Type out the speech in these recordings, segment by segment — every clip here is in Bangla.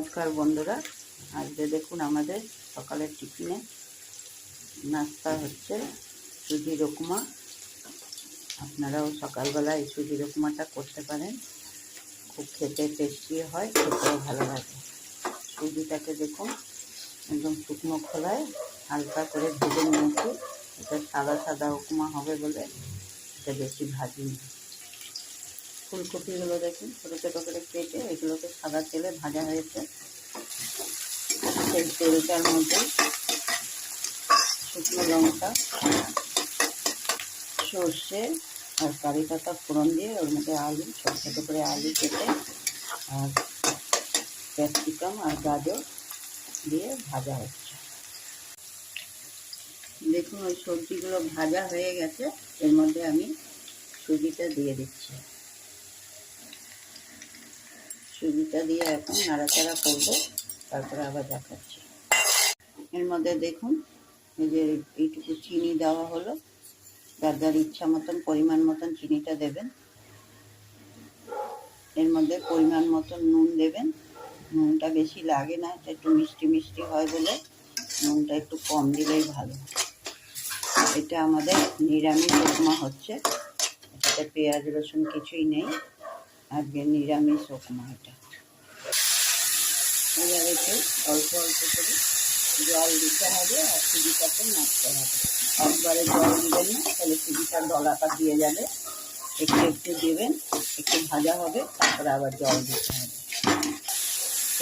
নমস্কার বন্ধুরা, আজকে দেখুন আমাদের সকালের টিফিনে নাস্তা হচ্ছে সুজির উপমা। আপনারাও সকালবেলা এই সুজির উপমাটা করতে পারেন, খুব খেতে টেস্টি হয়, খেতেও ভালো লাগে। সুজিটাকে দেখুন একদম শুকনো খোলায় হালকা করে ভেজে নিয়েছি। এটা সাদা সাদা উপমা হবে বলে এটা বেশি ভাজিনি। ফুলকপিগুলো দেখুন ছোটো ছোটো করে কেটে এগুলোকে সাদা তেলে ভাজা হয়েছে। সেই তেলটার মধ্যে শুকনো লঙ্কা, সর্ষে আর কারি পাতা ফোড়ন দিয়ে ওর মধ্যে আলু, ছোটো ছোটো করে আলু কেটে আর ক্যাপসিকাম আর গাজর দিয়ে ভাজা হচ্ছে। দেখুন ওই সবজিগুলো ভাজা হয়ে গেছে, এর মধ্যে আমি সুজিটা দিয়ে দিচ্ছি। সুজিটা দিয়ে এখন নাড়াচাড়া করবো, তারপরে আবার দেখাচ্ছি। এর মধ্যে দেখুন এই যে এইটুকু চিনি দেওয়া হলো, যার যার ইচ্ছা মতন পরিমাণ মতন চিনিটা দেবেন। এর মধ্যে পরিমাণ মতন নুন দেবেন। নুনটা বেশি লাগে না, এটা একটু মিষ্টি মিষ্টি হয় বলে নুনটা একটু কম দিলেই ভালো। এটা আমাদের নিরামিষ উপমা হচ্ছে, এটাতে পেঁয়াজ রসুন কিছুই নেই, আজকে নিরামিষ উপমা। এটা এবার একটু অল্প অল্প করে জল দিতে হবে আর সুজিটাকে নাড়তে হবে। একবারে জল দিবেন না, তাহলে সুজিটা ডলাটা দিয়ে যাবে। একটু একটু দেবেন, একটু ভাজা হবে, তারপরে আবার জল দিতে হবে।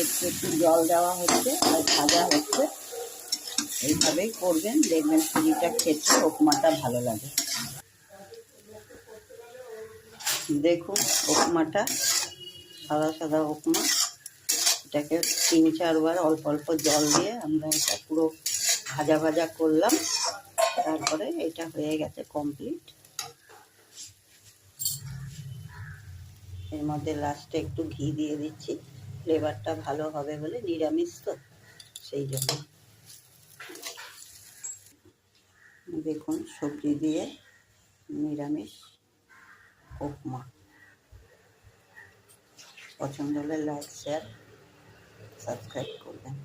একটু একটু জল দেওয়া হচ্ছে আর ভাজা হচ্ছে, এইভাবেই করবেন, দেখবেন সুজিটা খেতে উপমাটা ভালো লাগে। দেখুন উপমাটা সাদা সাদা উপমা, এটাকে 3-4 বার অল্প অল্প জল দিয়ে আমরা এটা পুরো ভাজা ভাজা করলাম, তারপরে এটা হয়ে গেছে কমপ্লিট। এর মধ্যে লাস্টে একটু ঘি দিয়ে দিচ্ছি, ফ্লেভারটা ভালো হবে বলে, নিরামিষ তো সেই জন্য। দেখুন সবজি দিয়ে নিরামিষ উপমা। পছন্দ হলে লাইক, শেয়ার, সাবস্ক্রাইব করবেন।